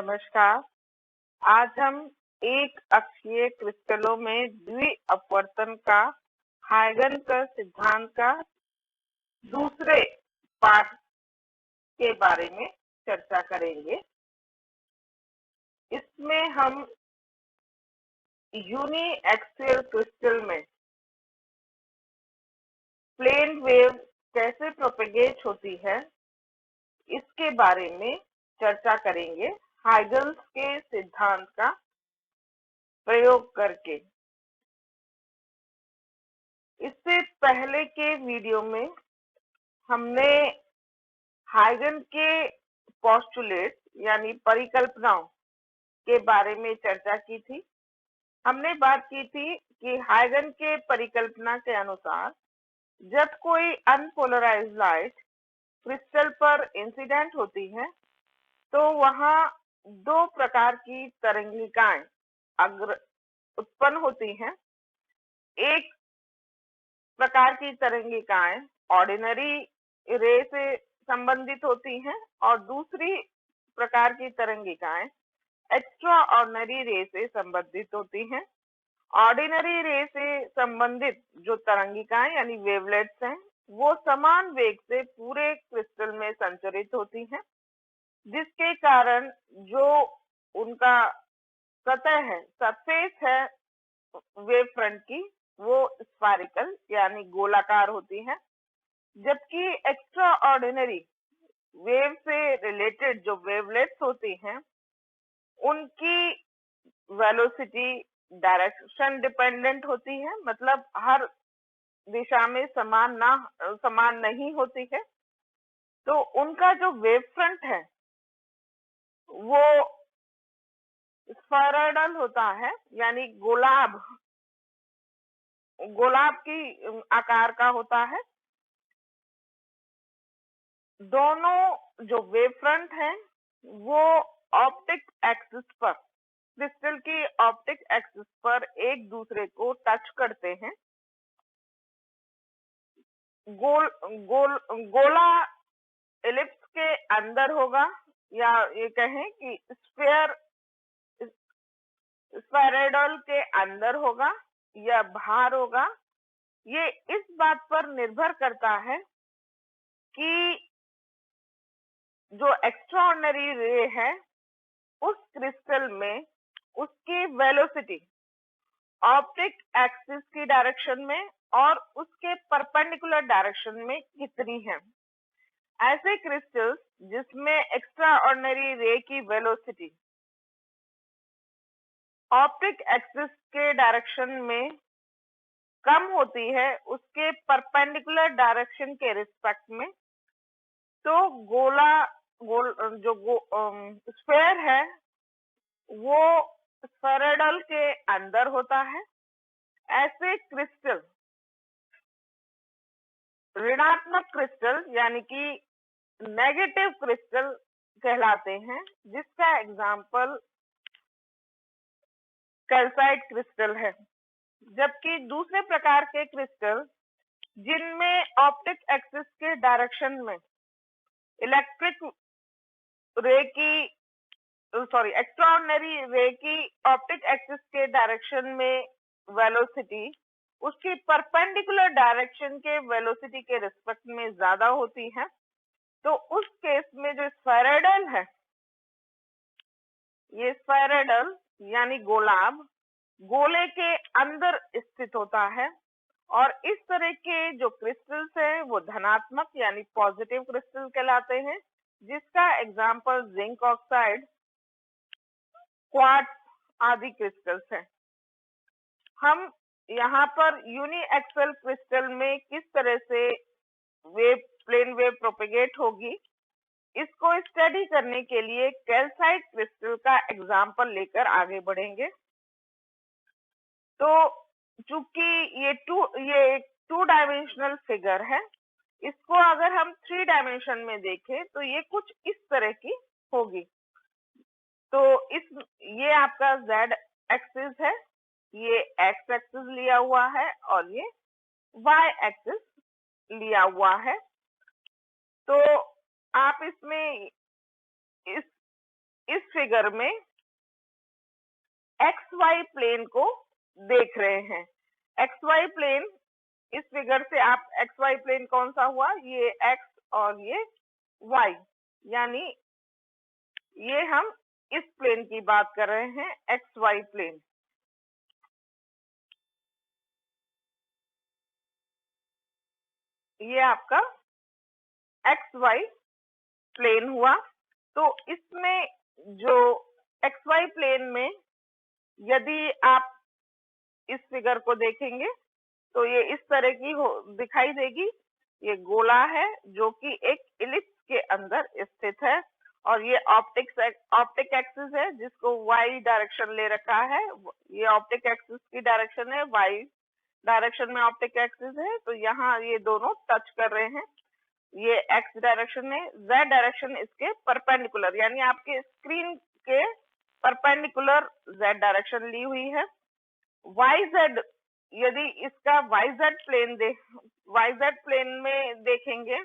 नमस्कार। आज हम एक अक्षीय क्रिस्टलों में द्वि अपवर्तन का हाइगन सिद्धांत का दूसरे पाठ के बारे में चर्चा करेंगे। इसमें हम यूनी एक्सियल क्रिस्टल में प्लेन वेव कैसे प्रोपेगेट होती है, इसके बारे में चर्चा करेंगे हाइगन्स के सिद्धांत का प्रयोग करके। इससे पहले के वीडियो में हमने हाइगन के पोस्टुलेट यानी परिकल्पनाओं के बारे में चर्चा की थी। हमने बात की थी कि हाइगन के परिकल्पना के अनुसार जब कोई अनपोलराइज्ड लाइट क्रिस्टल पर इंसिडेंट होती है तो वहां दो प्रकार की तरंगिकाएं उत्पन्न होती हैं। एक प्रकार की तरंगिकाएं ऑर्डिनरी रे से संबंधित होती हैं और दूसरी प्रकार की तरंगिकाएं एक्स्ट्रा ऑर्डिनरी रे से संबंधित होती हैं। ऑर्डिनरी रे से संबंधित जो तरंगिकाएं यानी वेवलेट्स हैं वो समान वेग से पूरे क्रिस्टल में संचरित होती हैं, जिसके कारण जो उनका सतह है, सरफेस है वेव फ्रंट की, वो स्फेरिकल यानी गोलाकार होती है। जबकि एक्स्ट्रा ऑर्डिनरी वेव से रिलेटेड जो वेवलेट्स होती हैं उनकी वेलोसिटी डायरेक्शन डिपेंडेंट होती है, मतलब हर दिशा में समान नहीं होती है। तो उनका जो वेव फ्रंट है वो स्फेरॉइडल होता है, यानी गोलाब की आकार का होता है। दोनों जो वेव फ्रंट हैं वो ऑप्टिक एक्सिस पर, क्रिस्टल की ऑप्टिक एक्सिस पर एक दूसरे को टच करते हैं। गोला एलिप्स के अंदर होगा, या ये कहें कि स्फेरॉइडल के अंदर होगा या बाहर होगा। ये इस बात पर निर्भर करता है कि जो एक्स्ट्राऑर्डिनरी रे है उस क्रिस्टल में उसकी वेलोसिटी ऑप्टिक एक्सिस की डायरेक्शन में और उसके परपेंडिकुलर डायरेक्शन में कितनी है। ऐसे क्रिस्टल्स जिसमें एक्स्ट्राऑर्डिनरी रे की वेलोसिटी ऑप्टिक एक्सिस के डायरेक्शन में कम होती है उसके परपेंडिकुलर डायरेक्शन के रिस्पेक्ट में, तो स्फेयर है वो स्फेरॉइडल के अंदर होता है। ऐसे क्रिस्टल ऋणात्मक क्रिस्टल यानी कि नेगेटिव क्रिस्टल कहलाते हैं, जिसका एग्जाम्पल कैल्साइट क्रिस्टल है। जबकि दूसरे प्रकार के क्रिस्टल जिनमें ऑप्टिक एक्सिस के डायरेक्शन में एक्स्ट्राऑर्डिनरी रे की ऑप्टिक एक्सिस के डायरेक्शन में वेलोसिटी उसकी परपेंडिकुलर डायरेक्शन के वेलोसिटी के रिस्पेक्ट में ज्यादा होती है, तो उस केस में जो स्फेरॉइडल है, ये स्फेरॉइडल यानी गोले के अंदर स्थित होता है। और इस तरह के जो क्रिस्टल्स हैं वो धनात्मक यानी पॉजिटिव क्रिस्टल कहलाते हैं, जिसका एग्जाम्पल जिंक ऑक्साइड, क्वार्ट्ज आदि क्रिस्टल्स हैं। हम यहाँ पर यूनी एक्सियल क्रिस्टल में किस तरह से प्लेन वेव प्रोपेगेट होगी, इसको स्टडी करने के लिए कैल्साइट क्रिस्टल का एग्जाम्पल लेकर आगे बढ़ेंगे। तो चूंकि ये टू डायमेंशनल फिगर है, इसको अगर हम 3 डायमेंशन में देखें तो ये कुछ इस तरह की होगी। तो ये आपका z एक्सिस है, ये x एक्सिस लिया हुआ है और ये y एक्सिस लिया हुआ है। तो आप इसमें इस इस फिगर में एक्स वाई प्लेन को देख रहे हैं। एक्स वाई प्लेन, इस फिगर से आप एक्स वाई प्लेन कौन सा हुआ, ये एक्स और ये वाई, यानी ये हम इस प्लेन की बात कर रहे हैं, एक्स वाई प्लेन। ये आपका एक्स वाई प्लेन हुआ। तो इसमें जो एक्स वाई प्लेन में यदि आप इस फिगर को देखेंगे तो ये इस तरह की दिखाई देगी। ये गोला है जो कि एक इलिप्स के अंदर स्थित है, और ये ऑप्टिक एक्सिस है जिसको वाई डायरेक्शन ले रखा है। ये ऑप्टिक एक्सिस की डायरेक्शन है, वाई डायरेक्शन में ऑप्टिक एक्सिस है, तो यहाँ ये दोनों टच कर रहे हैं। ये एक्स डायरेक्शन है, जेड डायरेक्शन इसके परपेंडिकुलर, यानी आपके स्क्रीन के परपेंडिकुलर जेड डायरेक्शन ली हुई है। वाई जेड, यदि इसका वाई जेड प्लेन में देखेंगे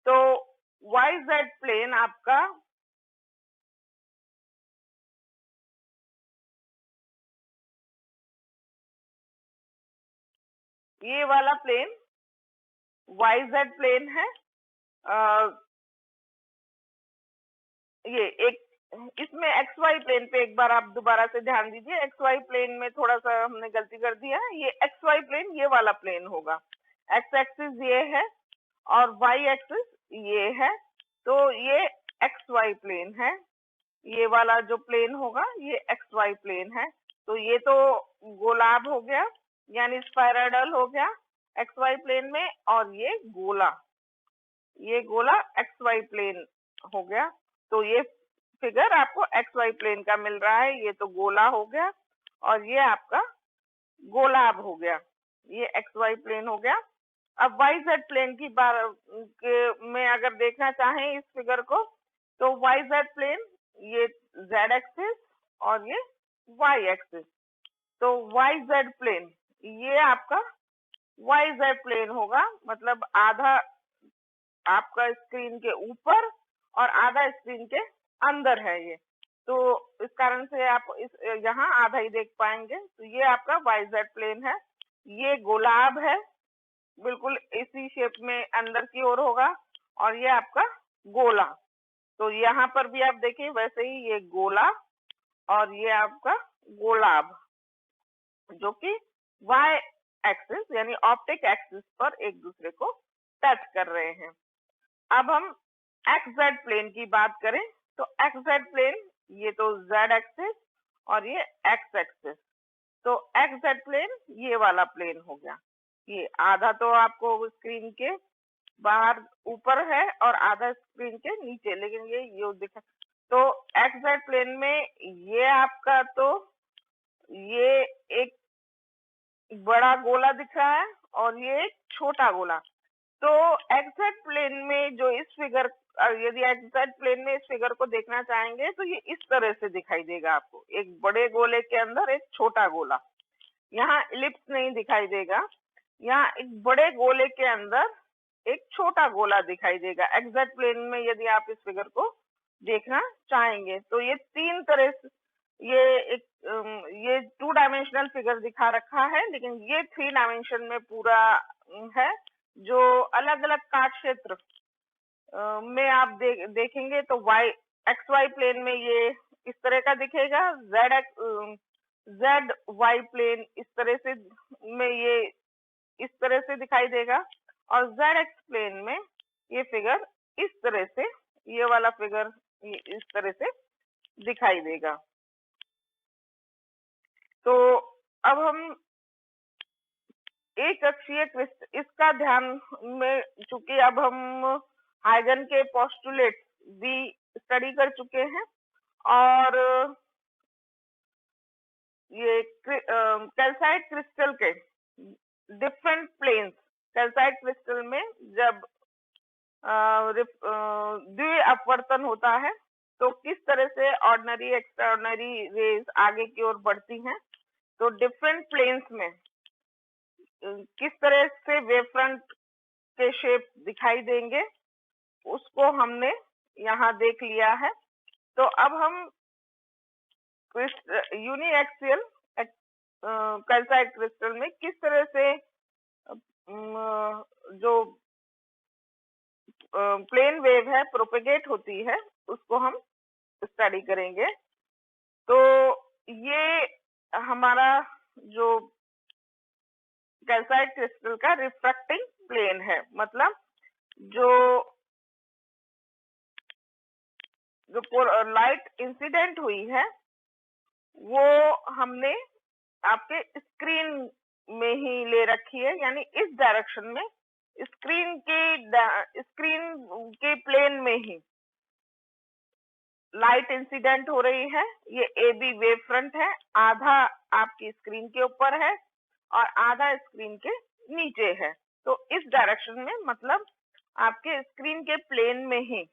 तो वाई जेड प्लेन आपका ये वाला प्लेन वाई जेड प्लेन है। ये एक इसमें एक्स वाई प्लेन पे एक बार आप दोबारा से ध्यान दीजिए, एक्स वाई प्लेन में थोड़ा सा हमने गलती कर दिया है। ये एक्स वाई प्लेन ये वाला प्लेन होगा, एक्स एक्सिस ये है और वाई एक्सिस ये है, तो ये एक्स वाई प्लेन है। ये वाला जो प्लेन होगा ये एक्स वाई प्लेन है। तो ये तो गोलाब हो गया, यानी स्पाइराइडल हो गया एक्स वाई प्लेन में, और ये गोला एक्स वाई प्लेन हो गया। तो ये फिगर आपको एक्स वाई प्लेन का मिल रहा है। ये तो गोला हो गया और ये आपका गोलाब हो गया, ये एक्स वाई प्लेन हो गया। अब वाई जेड प्लेन की में अगर देखना चाहें इस फिगर को, तो वाई जेड प्लेन ये जेड एक्सिस और ये वाई एक्सिस, तो वाई जेड प्लेन ये आपका वाई जेड प्लेन होगा, मतलब आधा आपका स्क्रीन के ऊपर और आधा स्क्रीन के अंदर है ये। तो इस कारण से आप इस यहाँ आधा ही देख पाएंगे। तो ये आपका वाई जेड प्लेन है। ये गोलाब है, बिल्कुल इसी शेप में अंदर की ओर होगा, और ये आपका गोला। तो यहाँ पर भी आप देखिए वैसे ही ये गोला और ये आपका गोलाब, जो कि वाई एक्सिस यानी ऑप्टिक एक्सिस पर एक दूसरे को टच कर रहे हैं। अब हम एक्स जेड प्लेन की बात करें तो एक्स जेड प्लेन ये तो जेड एक्सिस और ये एक्स एक्सिस, तो एक्स जेड प्लेन ये वाला प्लेन हो गया। ये आधा तो आपको स्क्रीन के बाहर ऊपर है और आधा स्क्रीन के नीचे, लेकिन ये दिखा। तो एक्स जेड प्लेन में ये आपका तो ये एक बड़ा गोला दिख रहा है और ये एक छोटा गोला। तो एक्स प्लेन में जो इस फिगर, यदि एक्स प्लेन में इस फिगर को देखना चाहेंगे तो ये इस तरह से दिखाई देगा आपको, एक बड़े गोले के अंदर एक छोटा गोला। यहाँ इलिप्स नहीं दिखाई देगा, यहाँ एक बड़े गोले के अंदर एक छोटा गोला दिखाई देगा एक्स प्लेन में। यदि आप इस फिगर को देखना चाहेंगे तो ये तीन तरह से, ये एक ये 2 डायमेंशनल फिगर दिखा रखा है, लेकिन ये 3 डायमेंशन में पूरा है। जो अलग अलग काट क्षेत्र में आप देखेंगे तो एक्स वाई प्लेन में ये इस तरह का दिखेगा, जेड वाई प्लेन इस तरह से में ये इस तरह से दिखाई देगा, और जेड एक्स प्लेन में ये फिगर इस तरह से, ये वाला फिगर इस तरह से दिखाई देगा। तो अब हम एक अक्षीय इसका ध्यान में, चूंकि अब हम हाइगन के पोस्टुलेट भी स्टडी कर चुके हैं, और ये कैल्साइट क्रिस्टल के डिफरेंट प्लेन्स, कैल्साइट क्रिस्टल में जब द्वि अपवर्तन होता है तो किस तरह से ऑर्डिनरी एक्स्ट्राऑर्डिनरी रेज आगे की ओर बढ़ती हैं, तो डिफरेंट प्लेन्स में किस तरह से वेव फ्रंट के शेप दिखाई देंगे उसको हमने यहाँ देख लिया है। तो अब हम यूनिएक्सियल कैल्साइट क्रिस्टल में किस तरह से जो प्लेन वेव है प्रोपेगेट होती है उसको हम स्टडी करेंगे। तो ये हमारा जो कैल्साइट क्रिस्टल का रिफ्रैक्टिंग प्लेन है, मतलब जो लाइट इंसिडेंट हुई है वो हमने आपके स्क्रीन में ही ले रखी है, यानी इस डायरेक्शन में स्क्रीन के प्लेन में ही लाइट इंसिडेंट हो रही है। ये ए बी वेव फ्रंट है, आधा आपकी स्क्रीन के ऊपर है और आधा स्क्रीन के नीचे है। तो इस डायरेक्शन में मतलब आपके स्क्रीन के प्लेन में ही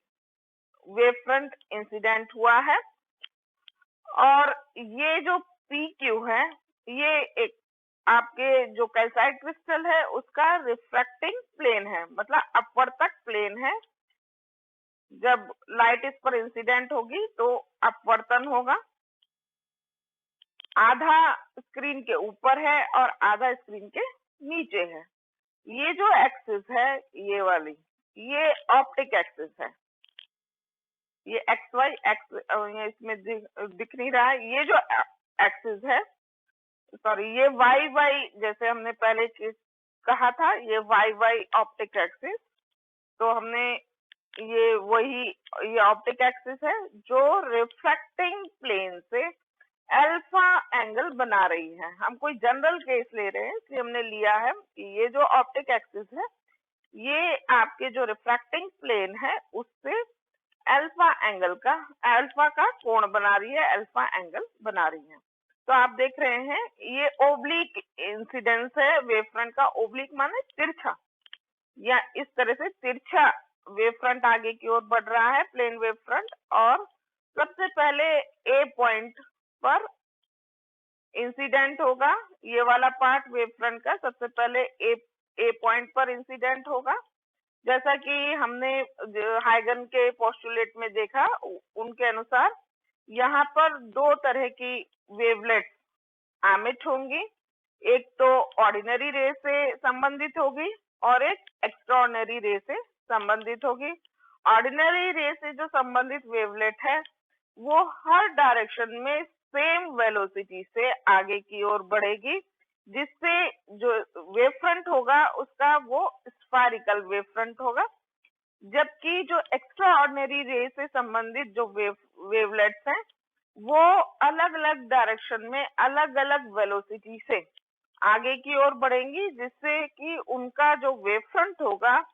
वेव फ्रंट इंसिडेंट हुआ है। और ये जो पी क्यू है ये एक आपके जो कैल्साइट क्रिस्टल है उसका रिफ्रैक्टिंग प्लेन है, मतलब अपवर्तक प्लेन है। जब लाइट इस पर इंसिडेंट होगी तो अपवर्तन होगा, आधा स्क्रीन के ऊपर है और आधा स्क्रीन के नीचे है। ये जो एक्सिस है ये वाली, ये ऑप्टिक एक्सिस है। ये एक्स वाई एक्स इसमें दिख नहीं रहा है। ये जो एक्सिस है, सॉरी, ये वाई वाई जैसे हमने पहले कहा था, ये वाई वाई ऑप्टिक एक्सिस। तो हमने ये वही, ये ऑप्टिक एक्सिस है जो रिफ्रैक्टिंग प्लेन से अल्फा एंगल बना रही है। हम कोई जनरल केस ले रहे हैं इसलिए हमने लिया है कि ये जो ऑप्टिक एक्सिस है ये आपके जो रिफ्रैक्टिंग प्लेन है उससे अल्फा का कोण बना रही है, अल्फा एंगल बना रही है। तो आप देख रहे हैं ये ओब्लिक इंसिडेंस है वेव फ्रंट का। ओब्लिक माने तिरछा, या इस तरह से तिरछा वेव फ्रंट आगे की ओर बढ़ रहा है, प्लेन वेव फ्रंट। और सबसे पहले ए पॉइंट पर इंसिडेंट होगा, ये वाला पार्ट वेव फ्रंट का सबसे पहले ए पॉइंट पर इंसिडेंट होगा। जैसा कि हमने हाइगन के पोस्टुलेट में देखा, उनके अनुसार यहाँ पर दो तरह की वेवलेट्स एमिट होंगी। एक तो ऑर्डिनरी रे से संबंधित होगी और एक एक्स्ट्राऑर्डिनरी रे से संबंधित होगी। ऑर्डिनरी रे से जो संबंधित वेवलेट है वो हर डायरेक्शन में सेम वेलोसिटी से आगे की ओर बढ़ेगी, जिससे जो वेव फ्रंट होगा उसका वो स्फेरिकल वेव फ्रंट होगा। जबकि जो एक्स्ट्रा ऑर्डिनरी रे से संबंधित जो वेवलेट्स हैं वो अलग अलग डायरेक्शन में अलग अलग वेलोसिटी से आगे की ओर बढ़ेंगी, जिससे कि उनका जो वेव फ्रंट होगा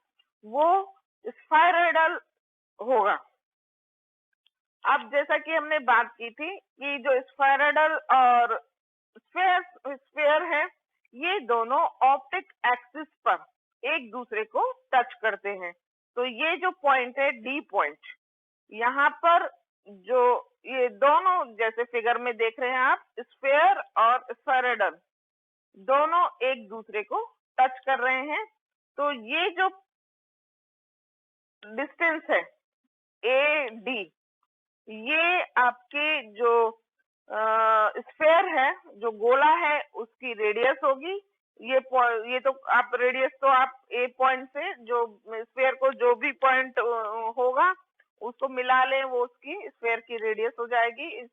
वो स्फेरॉइडल होगा। अब जैसा कि हमने बात की थी कि जो स्फेरॉइडल और स्फेयर है ये दोनों ऑप्टिक एक्सिस पर एक दूसरे को टच करते हैं। तो ये जो पॉइंट है डी पॉइंट, यहाँ पर जो ये दोनों जैसे फिगर में देख रहे हैं आप, स्फेयर और स्फेरॉइडल दोनों एक दूसरे को टच कर रहे हैं। तो ये जो डिस्टेंस है ए डी, ये आपके जो स्फेयर है, जो गोला है, उसकी रेडियस होगी। ये तो आप रेडियस तो आप ए पॉइंट से जो स्फेयर को जो भी पॉइंट होगा उसको मिला लें, वो उसकी स्फेयर की रेडियस हो जाएगी।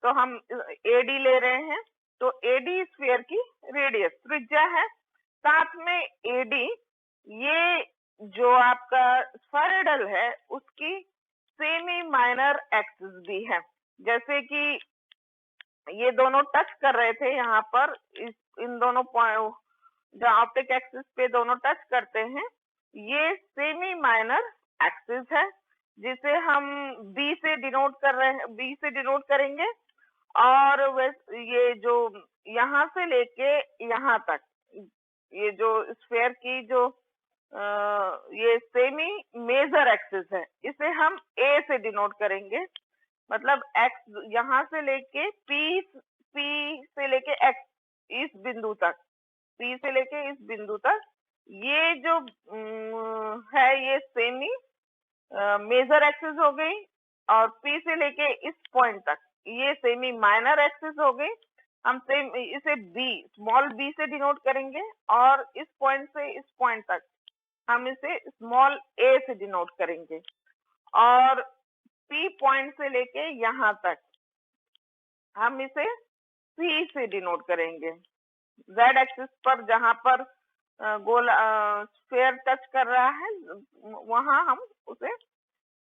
तो हम एडी ले रहे हैं, तो एडी स्फेयर की रेडियस त्रिज्या है। साथ में एडी ये जो आपका स्फेरॉइडल है उसकी सेमी माइनर एक्सिस भी है। जैसे कि ये दोनों टच कर रहे थे यहाँ पर, इन दोनों जो ऑप्टिक एक्सिस पे दोनों टच करते हैं, ये सेमी माइनर एक्सिस है जिसे हम बी से डिनोट कर रहे हैं, बी से डिनोट करेंगे। और ये जो यहाँ से लेके यहाँ तक ये जो स्फेयर की जो ये सेमी मेजर एक्सिस है, इसे हम ए से डिनोट करेंगे। मतलब एक्स यहाँ से लेके पी से लेके एक्स इस बिंदु तक, पी से लेके इस बिंदु तक, ये जो है ये सेमी मेजर एक्सिस हो गई। और P से लेके इस पॉइंट तक ये सेमी माइनर एक्सिस हो गई। हम सेम इसे B, स्मॉल b से डिनोट करेंगे और इस पॉइंट से इस पॉइंट तक हम इसे स्मॉल a से डिनोट करेंगे और P पॉइंट से लेके यहाँ तक हम इसे C से डिनोट करेंगे। Z एक्सिस पर जहां पर गोल स्फीयर टच कर रहा है वहां हम उसे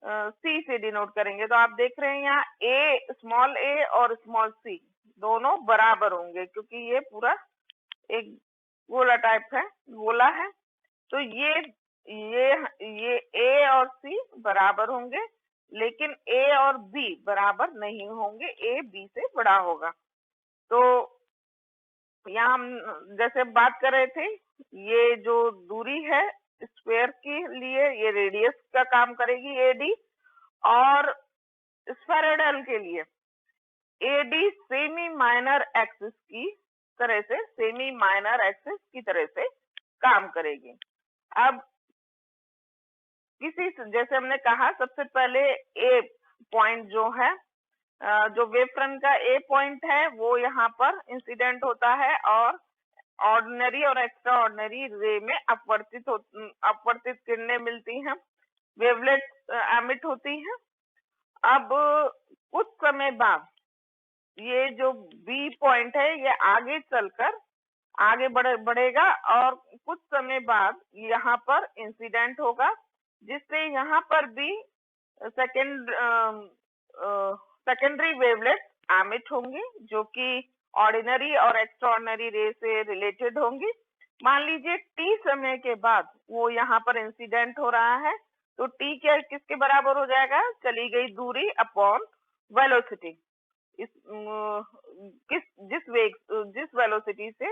C से डिनोट करेंगे। तो आप देख रहे हैं यहाँ A, स्मॉल a और स्मॉल c दोनों बराबर होंगे क्योंकि ये पूरा एक गोला टाइप है, गोला है। तो ये A और C बराबर होंगे, लेकिन A और B बराबर नहीं होंगे, A B से बड़ा होगा। तो यहाँ हम जैसे बात कर रहे थे, ये जो दूरी है स्क्वायर के लिए ये रेडियस का काम करेगी AD, और स्फेरॉइडल के लिए AD सेमी माइनर एक्सिस की तरह से, सेमी माइनर एक्सिस की तरह से काम करेगी। अब जैसे हमने कहा सबसे पहले A पॉइंट जो है, जो वेव फ्रंट का A पॉइंट है वो यहाँ पर इंसिडेंट होता है और ऑर्डिनरी और एक्स्ट्रा ऑर्डिनरी रे में अपवर्तित किरणें मिलती हैं, वेवलेट एमिट होती हैं। अब कुछ समय बाद ये जो B पॉइंट है ये आगे चलकर आगे बढ़ेगा और कुछ समय बाद यहाँ पर इंसिडेंट होगा, जिससे यहाँ पर भी सेकेंडरी वेवलेट एमिट होंगी जो कि ऑर्डिनरी और एक्स्ट्राऑर्डिनरी रे से रिलेटेड होंगी। मान लीजिए T समय के बाद वो यहाँ पर इंसिडेंट हो रहा है, तो T क्या किसके बराबर हो जाएगा? चली गई दूरी अपॉन वेलोसिटी। जिस वेलोसिटी से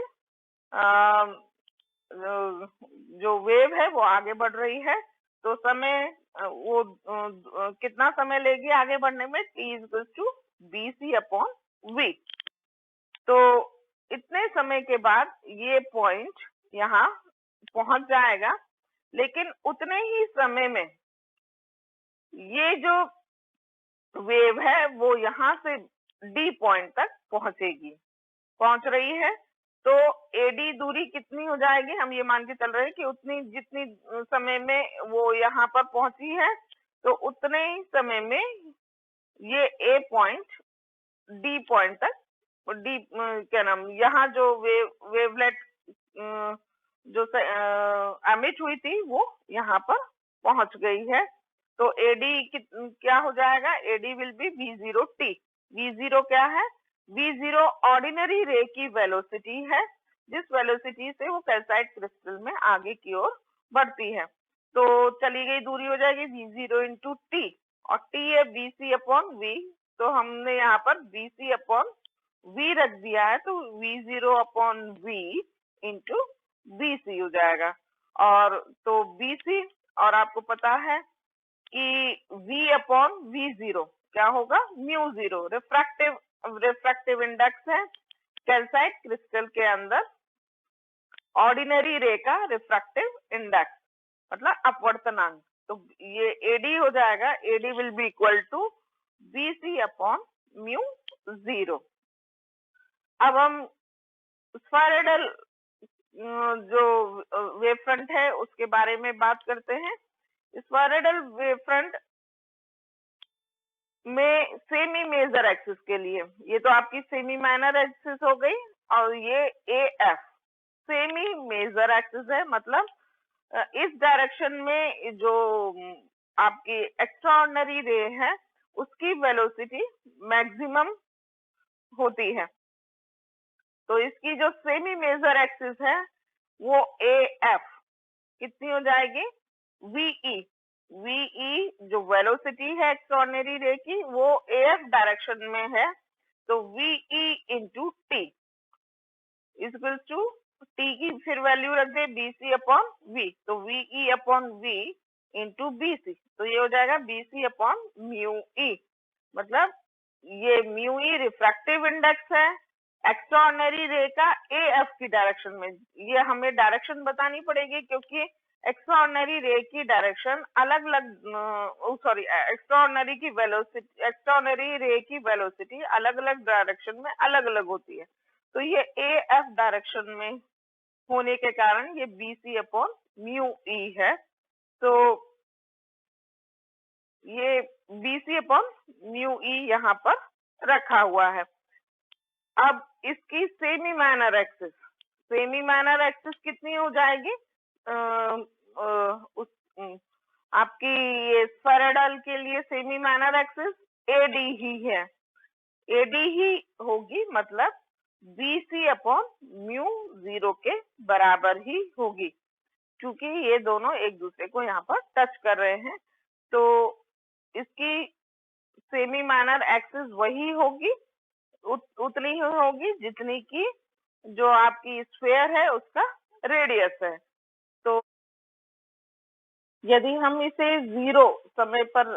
जो वेव है वो आगे बढ़ रही है, तो समय वो कितना समय लेगी आगे बढ़ने में? T = BC upon V। तो इतने समय के बाद ये पॉइंट यहाँ पहुंच जाएगा, लेकिन उतने ही समय में ये जो वेव है वो यहाँ से D पॉइंट तक पहुंच रही है। तो AD दूरी कितनी हो जाएगी? हम ये मान के चल रहे हैं कि उतनी जितनी समय में वो यहाँ पर पहुंची है, तो उतने ही समय में ये A पॉइंट D पॉइंट तक, क्या नाम, यहाँ जो वेवलेट जो एमिट हुई थी वो यहाँ पर पहुंच गई है। तो AD क्या हो जाएगा? AD will B V0T। V0 क्या है? V0 ऑर्डिनरी रे की वेलोसिटी है, जिस वेलोसिटी से वो कैल्साइट क्रिस्टल में आगे की ओर बढ़ती है। तो चली गई दूरी हो जाएगी V0 × T, और T है BC अपॉन V। तो हमने यहाँ पर BC अपॉन V रख दिया है, तो V0 upon V into BC हो जाएगा। और तो BC, और आपको पता है कि V अपॉन V0 क्या होगा? μ0 रिफ्रैक्टिव इंडेक्स है कैल्साइट क्रिस्टल के अंदर, ऑर्डिनरी रे का रिफ्रैक्टिव इंडेक्स मतलब अपवर्तनांक। तो ये AD हो जाएगा, AD will be equal to BC upon μ0। अब हम स्फेरॉइडल जो वेव फ्रंट है उसके बारे में बात करते हैं। स्फेरॉइडल वेव फ्रंट में सेमी मेजर एक्सिस के लिए, ये तो आपकी सेमी माइनर एक्सिस हो गई, और ये AF सेमी मेजर एक्सिस है, मतलब इस डायरेक्शन में जो आपकी एक्स्ट्राऑर्डिनरी रे है उसकी वेलोसिटी मैक्सिमम होती है। तो इसकी जो सेमी मेजर एक्सिस है वो AF कितनी हो जाएगी? VE जो वेलोसिटी है एक्स्ट्राऑर्डिनरी रे की वो AF डायरेक्शन में है, तो VE × T equals to T की फिर वैल्यू रख दे BC अपॉन V, तो VE upon V into BC, तो ये हो जाएगा BC अपॉन μE। मतलब ये μE रिफ्रैक्टिव इंडेक्स है एक्स्ट्राऑर्डिनरी रे का AF की डायरेक्शन में। ये हमें डायरेक्शन बतानी पड़ेगी क्योंकि एक्स्ट्राऑर्डिनरी रे की डायरेक्शन अलग अलग एक्स्ट्राऑर्डिनरी की वेलोसिटी, एक्स्ट्राऑर्डिनरी रे की वेलोसिटी अलग अलग डायरेक्शन में अलग अलग होती है। तो ये ए एफ डायरेक्शन में होने के कारण ये B C upon mu E है। तो ये B C upon mu E यहाँ पर रखा हुआ है। अब इसकी semi minor axis, semi minor axis कितनी हो जाएगी? अ, अ, उस आपकी ये स्फेरॉइडल के लिए सेमी माइनर एक्सिस एडी ही है, एडी ही होगी, मतलब बी सी अपॉन म्यू 0 के बराबर ही होगी, क्योंकि ये दोनों एक दूसरे को यहाँ पर टच कर रहे हैं। तो इसकी सेमी माइनर एक्सिस वही होगी, उतनी ही होगी जितनी की जो आपकी स्फीयर है उसका रेडियस है। तो यदि हम इसे 0 समय पर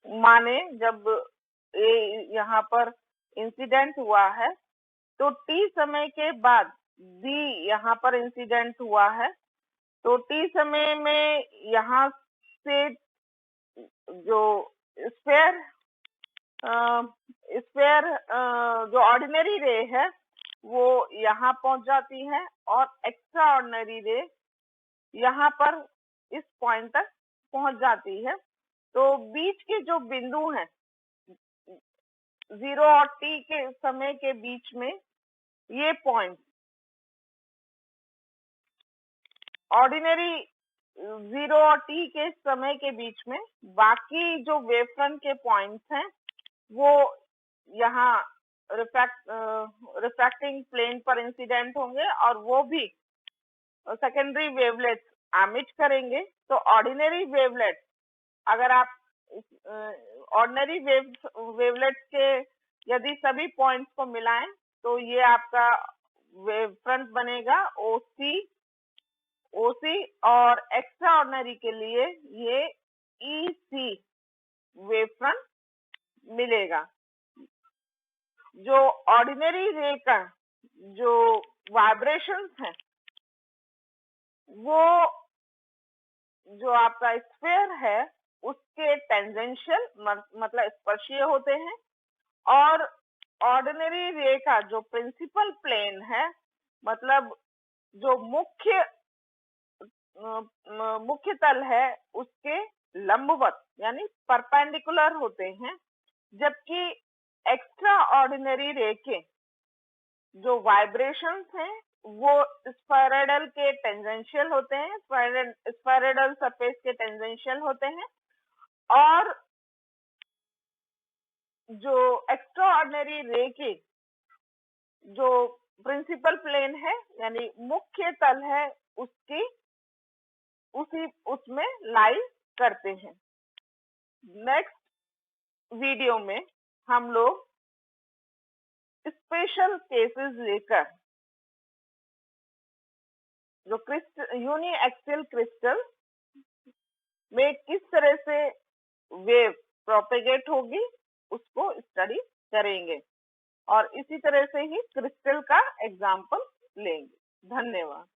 माने, जब ये यहाँ पर इंसिडेंट हुआ है, तो t समय के बाद b यहाँ पर इंसिडेंट हुआ है, तो t समय में यहाँ से जो स्फीयर स्फीयर जो ऑर्डिनरी रे है वो यहाँ पहुंच जाती है, और एक्स्ट्रा ऑर्डिनरी रे यहाँ पर इस पॉइंट तक पहुंच जाती है। तो बीच के जो बिंदु हैं 0 और t के समय के बीच में, ये पॉइंट ऑर्डिनरी 0 और t के समय के बीच में, बाकी जो वेव फ्रंट के पॉइंट्स हैं वो यहाँ रिफ्रैक्टिंग प्लेन पर इंसिडेंट होंगे, और वो भी सेकेंडरी वेवलेट्स एमिट करेंगे। तो ऑर्डिनरी वेवलेट, अगर आप ऑर्डिनरी वेवलेट्स के यदि सभी पॉइंट्स को मिलाएं तो ये आपका वेव फ्रंट बनेगा ओसी, और एक्स्ट्रा ऑर्डिनरी के लिए ये ईसी वेव फ्रंट मिलेगा। जो ऑर्डिनरी रे का जो वाइब्रेशंस है वो जो आपका स्फीयर है उसके टेंजेंशियल मतलब स्पर्शीय होते हैं, और ऑर्डिनरी रे का जो प्रिंसिपल प्लेन है, मतलब जो मुख्य तल है उसके लंबवत यानी परपेंडिकुलर होते हैं। जबकि एक्स्ट्रा ऑर्डिनरी रे के जो वाइब्रेशंस हैं वो स्फेरॉइडल के टेंजेंशियल होते हैं, स्फेरॉइडल सरफेस के टेंजेंशियल होते हैं, और जो एक्स्ट्रा ऑर्डिनरी रे के जो प्रिंसिपल प्लेन है यानी मुख्य तल है उसमें लाई करते हैं। नेक्स्ट वीडियो में हम लोग स्पेशल केसेस लेकर जो यूनी एक्सियल क्रिस्टल में किस तरह से वेव प्रोपेगेट होगी उसको स्टडी करेंगे, और इसी तरह से ही क्रिस्टल का एग्जाम्पल लेंगे। धन्यवाद।